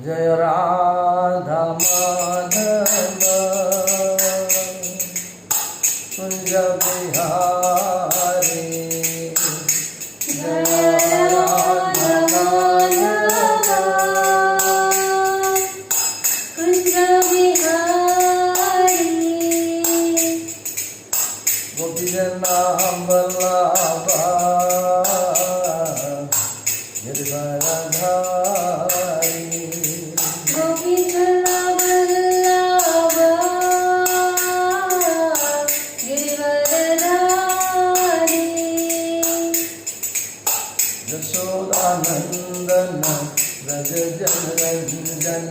जय राधा माधव कुंज बिहारी जय राधा माधव कुंज बिहारी गोपी जना बल्लभा गिरधरधारी गोपी जना बल्लभा गिरधरधारी यशोदानंदन व्रज जनरंजन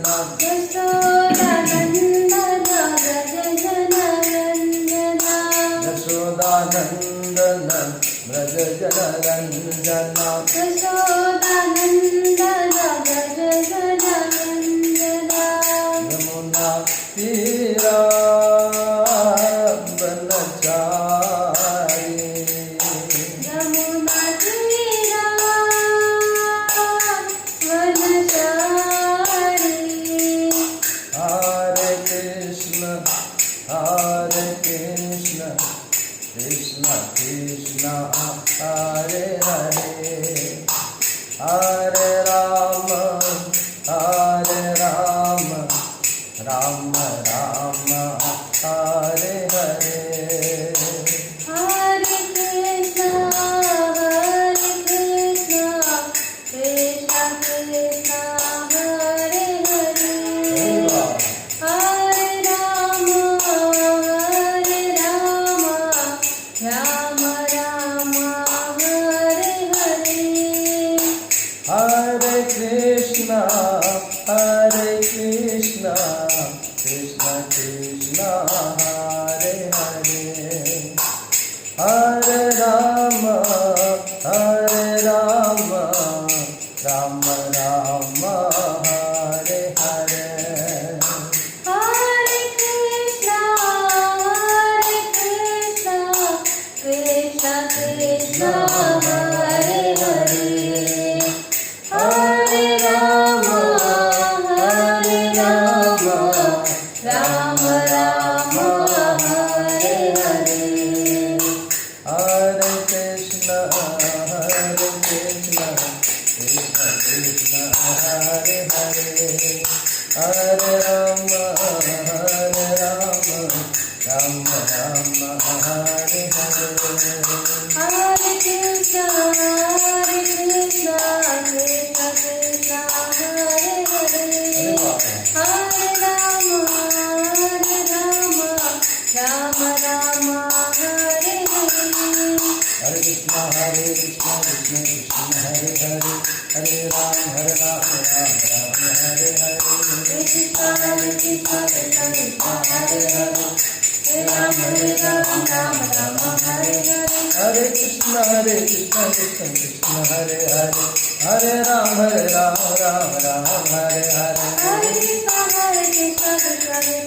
यशोदानंदन व्रज जनरंजन यशोदानंदन व्रज जनरंजन यशोदानंदन व्रज जनरंजन यमुना तीरा बनचारी यमुना तीरा बनचारी हरे कृष्ण कृष्ण कृष्ण हरे हरे हरे राम राम राम हरे हरे हरे कृष्ण कृष्ण कृष्ण हरे हरे हरे राम राम राम हरे हरे हरे कृष्ण कृष्ण कृष्ण हरे हरे हरे राम राम राम हरे हरे हरे कृष्ण कृष्ण कृष्ण हरे हरे हरे राम राम राम हरे हरे हरे कृष्ण कृष्ण कृष्ण हरे हरे हरे राम राम राम हरे हरे हरे कृष्ण कृष्ण कृष्ण हरे हरे हरे राम राम राम हरे हरे हरे कृष्ण कृष्ण कृष्ण हरे हरे हरे राम राम हरे हरे हरे कृष्ण कृष्ण कृष्ण हरे हरे राम राम हरे हरे हरे कृष्ण कृष्ण कृष्ण हरे हरे हरे राम राम हरे हरे हरे कृष्ण कृष्ण कृष्ण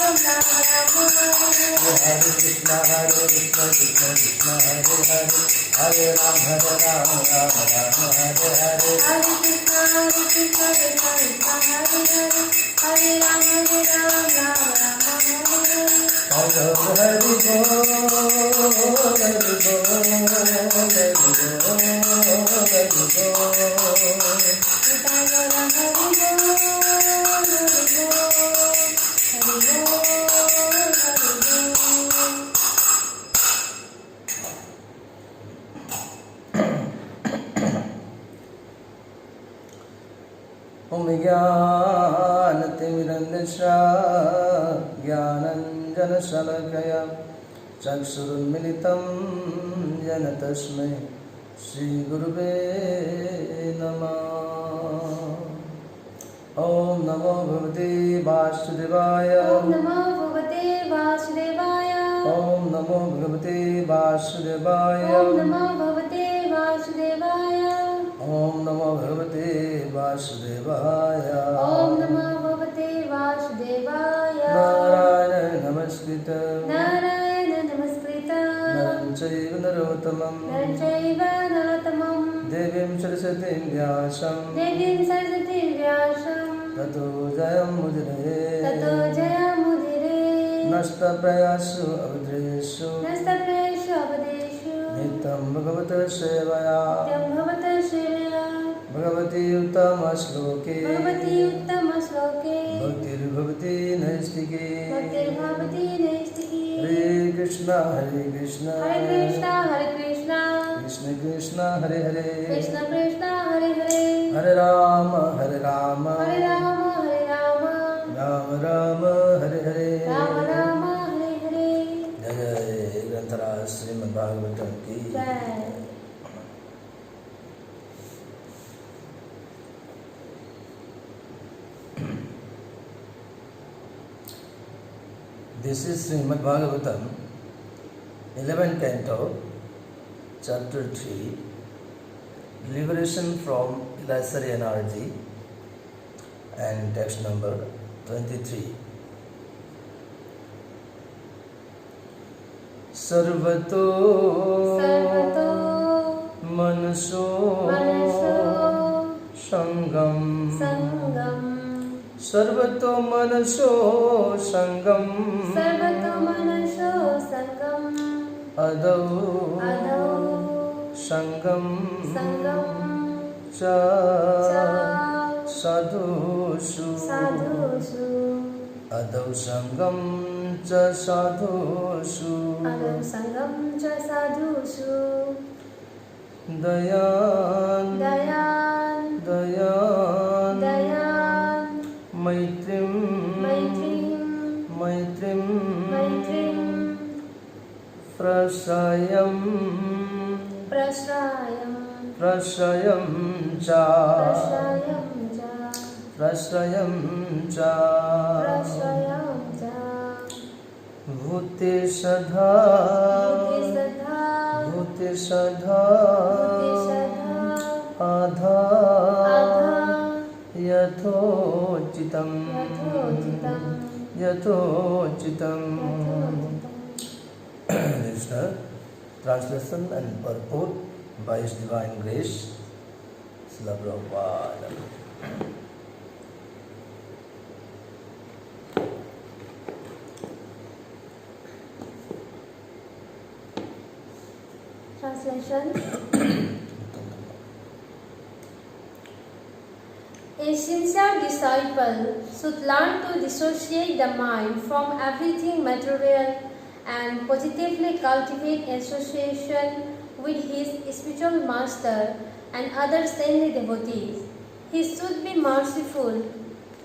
हरे हरे हरे राम राम हरे हरे कृष्ण कृष्ण कृष्ण हरे हरे हरे राम राम हरे हरे हरे कृष्ण कृष्ण कृष्ण हरे हरे हरे राम राम हरे हरे हरि बोल ओम ज्ञानतिमिरन्धस्य ज्ञानाञ्जनशलाकया चक्षुरुन्मिलितं येन तस्मै श्रीगुरुवे नमः। ओम नमो भगवते वासुदेवाय ओम नमो भगवते वासुदेवाय ओम नमो भगवते वासुदेवाय ओम नमो भगवते वासुदेवाय ओम नमो भगवते वासुदेवाय ओम नमो भगवते वासुदेवाय नारायण नमस्कृत नरं चैव नरोत्तमं नरोत्तमं देवीं सरस्वतीं व्यासं ततो जयमुदीरये नष्टप्रयासु अवधेषु नित्यं भगवतः सेवया भगवती उत्तमश्लोके भक्तिर्भवति नैष्टिके हरे कृष्ण कृष्ण कृष्ण हरे हरे हरे राम राम राम हरे हरे जय जय ग्रंथराज श्रीमद्भागवतम की This is Srimad Bhagavatam, 11th canto, chapter 3, Liberation from Illusory Energy, and text number 23. Sarvato Manaso Sangam सर्वतो मनसो संगम अदौ संगम च साधुषु अदौ संगम च साधुषु दयान मैत्रीं प्रशयं च भूतिसधा आधा यथोचितं Listener, translation and purport by His Divine Grace, Srila Prabhupada. Translation. A sincere disciple should learn to dissociate the mind from everything material and positively cultivate association with his spiritual master and other saintly devotees. He should be merciful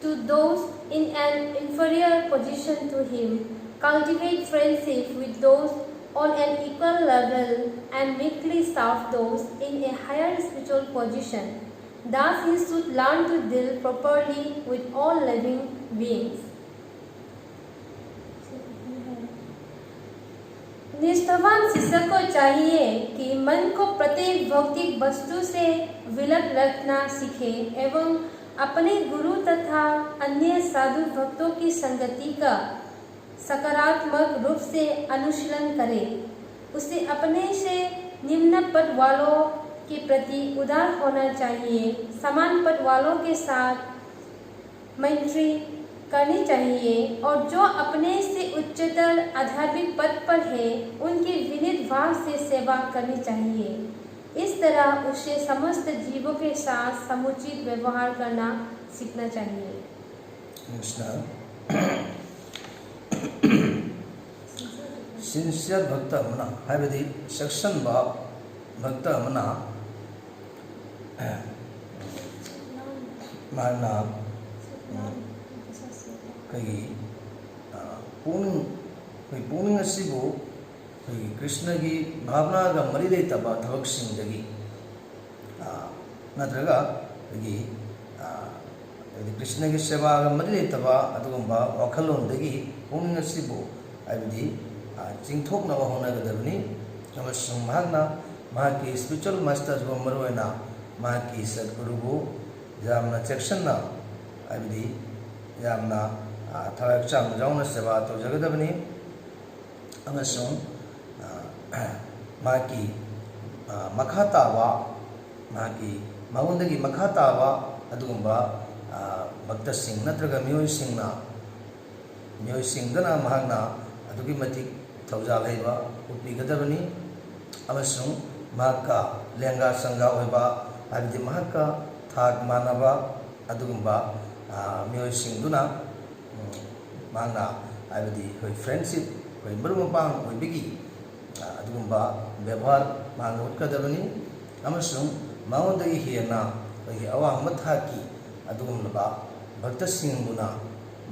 to those in an inferior position to him, cultivate friendship with those on an equal level, and meekly serve those in a higher spiritual position. Thus he should learn to deal properly with all living beings. निष्ठावान शिष्य को चाहिए कि मन को प्रत्येक भौतिक वस्तु से विलग रखना सीखे एवं अपने गुरु तथा अन्य साधु भक्तों की संगति का सकारात्मक रूप से अनुशीलन करे। उसे अपने से निम्न पद वालों के प्रति उदार होना चाहिए, समान पद वालों के साथ मैत्री करनी चाहिए और जो अपने से उच्चतर आध्यात्मिक पद पर है उनकी विनीत भाव से सेवा करनी चाहिए। इस तरह उसे समस्त जीवों के साथ समुचित व्यवहार करना सीखना चाहिए। सिंसियर भक्त अमना हाइबदी सेक्शन भाव भक्त अमना माना कई पुनिंग असिबु कृष्ण की भावना का मरी लेतब थबक सिंगदगी नत्रगा कृष्ण की सेवा का मरी लेतब अदुगुंबा वखलोंदगी पुनिंग असिबु हाइबदी चिंथोकनब होनागदबनी अमसुंग महागना महाकी स्पिरिचुअल मास्टर्स को मरुएना महाकी सद्गुरुबु यामना चेक्शनना हाइबदी यामना थवाक चांग जाउना सेवा तो जगदबनी अमसुंग माकी makha tawa magi mangondagi makha tawa adugumba bhakta sing natraga miyoi singdana mahakna adugi matik thaujal haiba utpigadabani amasung mahakka lenga sangga oiba habidi mahakka thak manaba adugumba miyoi singduna mahakna habidi hoi friendship hoi marumapang oibigi adugumba ବ୍ୟବହାର mahakna utkadabani amasung mangondagi hena hoi awang mathaki adugumlaba bhakta singbuna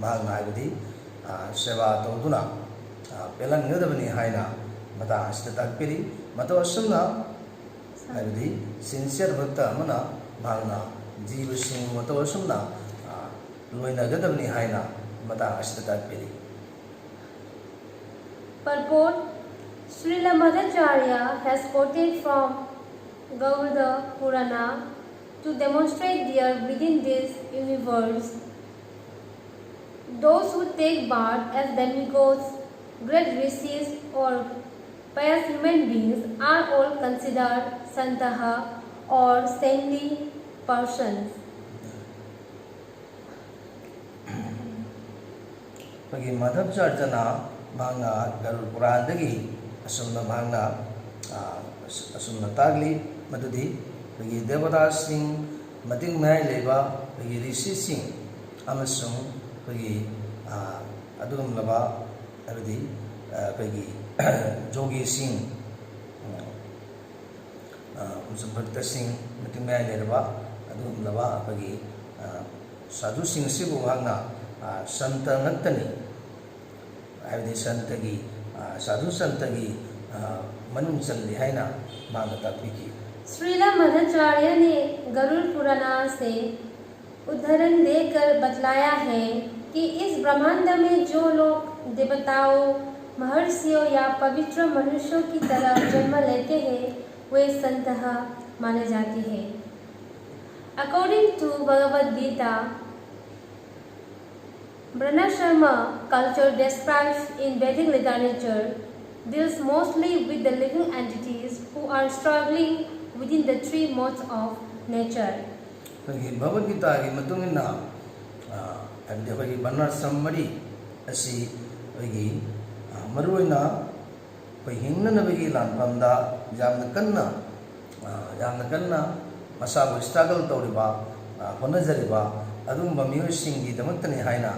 mahakna habidi seva tawduna pelangadabani haina mata asita takpiri mata asumna habidi sincere bhakta amana mahakna jiva sing mata asumna loinagadabani haina mata asita takpiri. Purport. Srila Madhacharya has quoted from Garuda Purana to demonstrate there within this universe those who take birth as demigods, great rishis or pious human beings are all considered santaha or saintly persons. Bagi Madhacharya mahakna Garuda Purana asumna mahakna asumna tagli madudi bagi devata sing mating mai leba bagi rishi sing amasung bagi adugum laba abadi bagi jogi sing usum bhakta sing mating mai leba adugum laba bagi sadhu sing sibu mahakna santa ngattani abadi santagi sadhu santagi manung challi haina mahakna takpiki. Srila Madhvacharya ने गरुड़ पुराण से उदाहरण देकर बतलाया है कि इस ब्रह्मांड में जो लोग देवताओं, महर्षियों या पवित्र मनुष्यों की तरह जन्म लेते हैं वे संतः माने जाते हैं. According to Bhagavad Gita, Varnashrama culture described in Vedic literature deals mostly with the living entities who are struggling within the three modes of nature. Bhagavad Gita ki matungina abdi hoi Varnashrama mari asi hoi maruina hoi hingna nabigi lanpamda yamna kanna masabu struggle tawriba honajariba adumba miyoi singi damaktani haina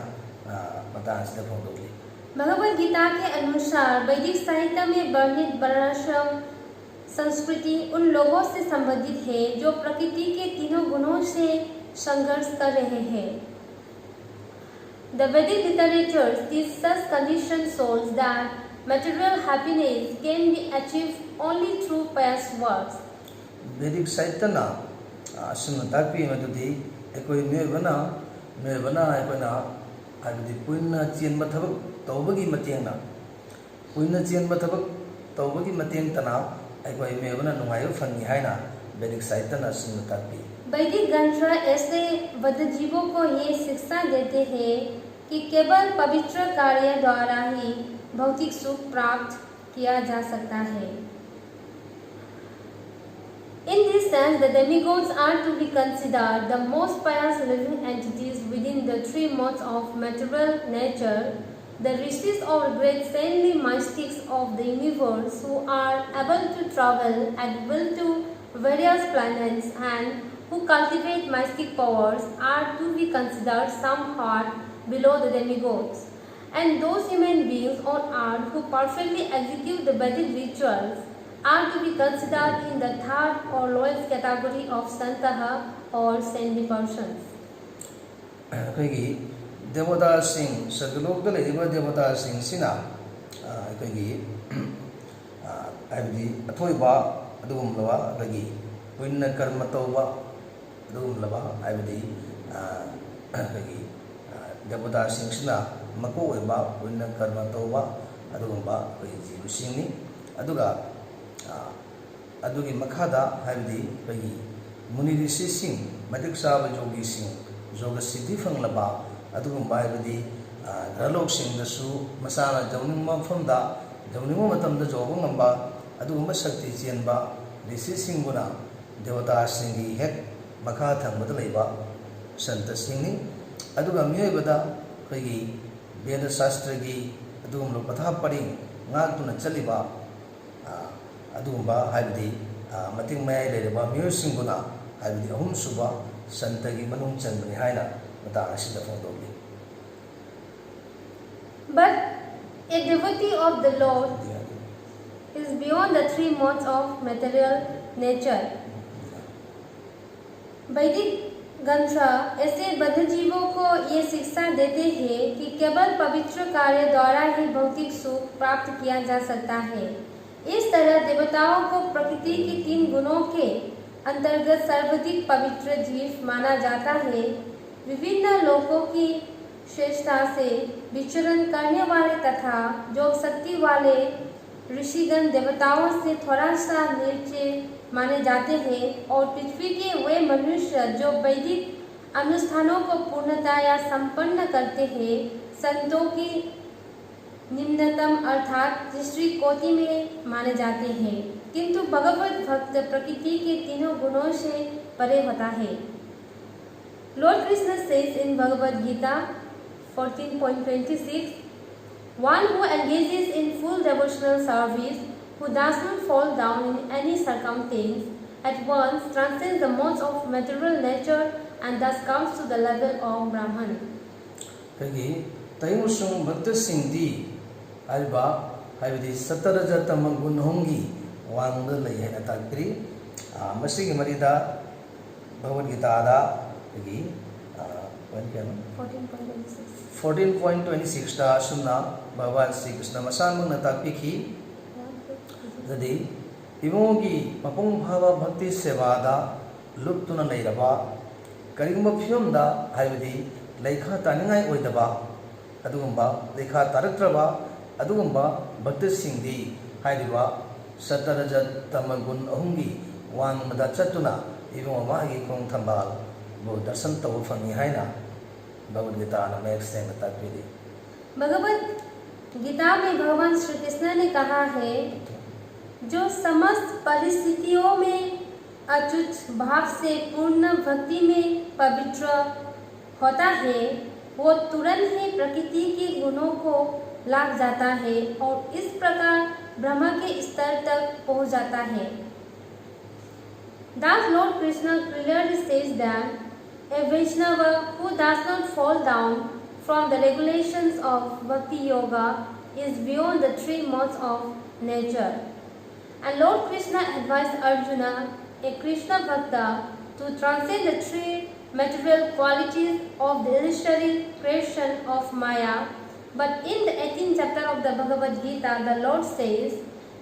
matasida phongdokli. Bhagavad Gita के अनुसार वैदिक साहित्य में वर्णित वर्णाश्रम संस्कृति उन लोगों से संबंधित है जो प्रकृति के तीनों गुणों से संघर्ष कर रहे हैं. The Vedic literature teaches such conditioned souls that material happiness can be achieved only through pious works. Vedic sahityana asumna takpi madudi ekoi mebana ekona habidi puina chenba thabak tawbagi matengna puina chenba thabak tawbagi mateng tana ekoi mebana nungai fangi haina Vedic sahityana asumna takpi. वैदिक ग्रंथ ऐसे बद्धजीवों को ये शिक्षा देते हैं कि केवल पवित्र कार्य द्वारा ही भौतिक सुख प्राप्त किया जा सकता है. In this sense, the demigods are to be considered the most pious living entities within the three modes of material nature, the rishis or great saintly mystics of the universe who are able to travel at will to various planets and who cultivate mystic powers are to be considered somewhat below the demigods, and those human beings on earth who perfectly execute the Vedic rituals are to be considered in the third or lowest category of santaha or saintly persons. Kagi devata sing sadulokda leriba devata sing sina kagi abdi athoiba adugumlaba kagi puinna karma tawba adugumlaba abdi kagi devata sing sina mako oiba puinna karma tawba adugumba kagi jibu singni aduga adugi makhada habidi kagi muni rishi sing matik saba jogi sing joga siddhi fanglaba adugumba habidi dhalok sing dasu masana jauning mafamda jauning matamda joga ngamba adugumba shakti chenba ऋषि सिंगुना देवता सिंगी हेक मखा थंबदा लेबा संत सिंगनी अदुगा मियोइबदा खैगी वेद शास्त्र की अदुम लो पथा परि ngaktuna chaliba adumba haibdi mating mai lereba miyo singuna haibdi ahum suba santagi manung chanbani haina mata asida phondoli. But a devotee of the Lord is beyond the three modes of material nature. वैदिक ग्रंथ ऐसे बद्ध जीवों को ये शिक्षा देते हैं कि केवल पवित्र कार्य द्वारा ही भौतिक सुख प्राप्त किया जा सकता है। इस तरह देवताओं को प्रकृति के 3 गुणों के अंतर्गत सर्वाधिक पवित्र जीव माना जाता है। विभिन्न लोकों की श्रेष्ठता से विचरण करने वाले तथा योग शक्ति वाले ऋषिगण देवताओं से थोड़ा सा नीचे माने जाते हैं और पृथ्वी के वे मनुष्य जो वैदिक अनुष्ठानों को पूर्णता या संपन्न करते हैं संतों की निम्नतम अर्थात तीसरी कोटि में माने जाते हैं। किंतु भगवत भक्त प्रकृति के 3 गुणों से परे होता है। Lord Krishna says in Bhagavad Gita 14.26, one who engages in full devotional service, who does not fall down in any circumstance, at once transcends the modes of material nature and thus comes to the level of Brahman. Kagi tayusung bhakta singdi alba haibdi sataraja tamagun hongi wangda lay na tagri masigi marida Bhagavad Gita da kagi 14.26 ta sunna Bhagavan Sri Krishna masan mong natagpikhi jadi ibongi mapung bhava bhakti sevada luptuna leiraba karigumba phiyomda haibdi leikha taningai oidaba adugumba leikha taraktraba adugumba bhakti singdi haidiba sataraja tamagun ahungi wangmada chatuna ibonga magi kong thambal bo darshan tawu phangi haina Bhagavad Gita में extend बताते हैं। भगवद गीता में भगवान श्री कृष्ण ने कहा है जो समस्त परिस्थितियों में अचूक भाव से पूर्ण भक्ति में पवित्र होता है वो तुरंत ही प्रकृति के गुणों को लाग जाता है और इस प्रकार ब्रह्मा के स्तर तक पहुंच जाता है। Thus Lord Krishna clearly says that a Vaishnava who does not fall down from the regulations of Bhakti Yoga is beyond the 3 modes of nature. And Lord Krishna advised Arjuna, a Krishna Bhakta, to transcend the 3 material qualities of the illusory creation of Maya. But in the 18th chapter of the Bhagavad Gita, the Lord says,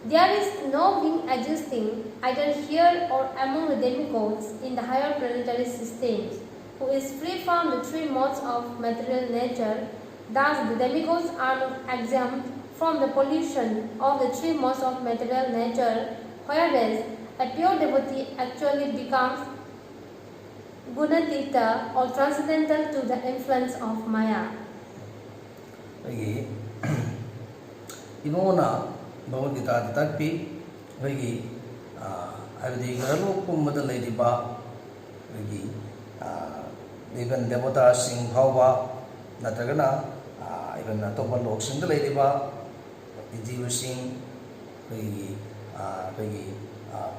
there is no being existing either here or among the demigods in the higher planetary systems who is free from the 3 modes of material nature. Thus, the demigods are not exempt from the pollution of the 3 modes of material nature, whereas a pure devotee actually becomes gunatita or transcendental to the influence of Maya. Ibona Bhagavad Gita takpi bagi abdi garalo kumada leidiba bagi even devota sing bhava natragana even atopa lok sing leidiba jiva sing bagi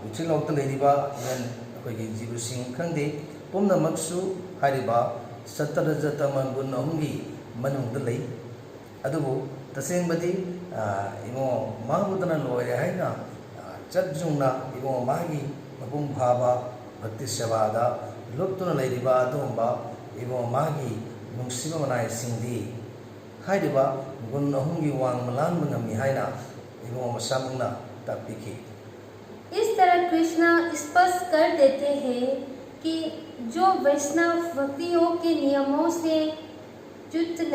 bichilok leidiba even bagi jiva sing khangde pumna maksu hariba satarajatama gun ahungi manung lei adubu tasengбади imo mahudana loire haina chadjungna imo magi mapung bhava bhakti sevada luptuna leiriba adumba imo magi nungsiba manai singdi haidiba gun ahungi wang malan mangami haina imo masamungna tapiki। इस तरह कृष्ण स्पष्ट कर देते हैं कि जो वैष्णव भक्ति योग के नियमों से च्युत नहीं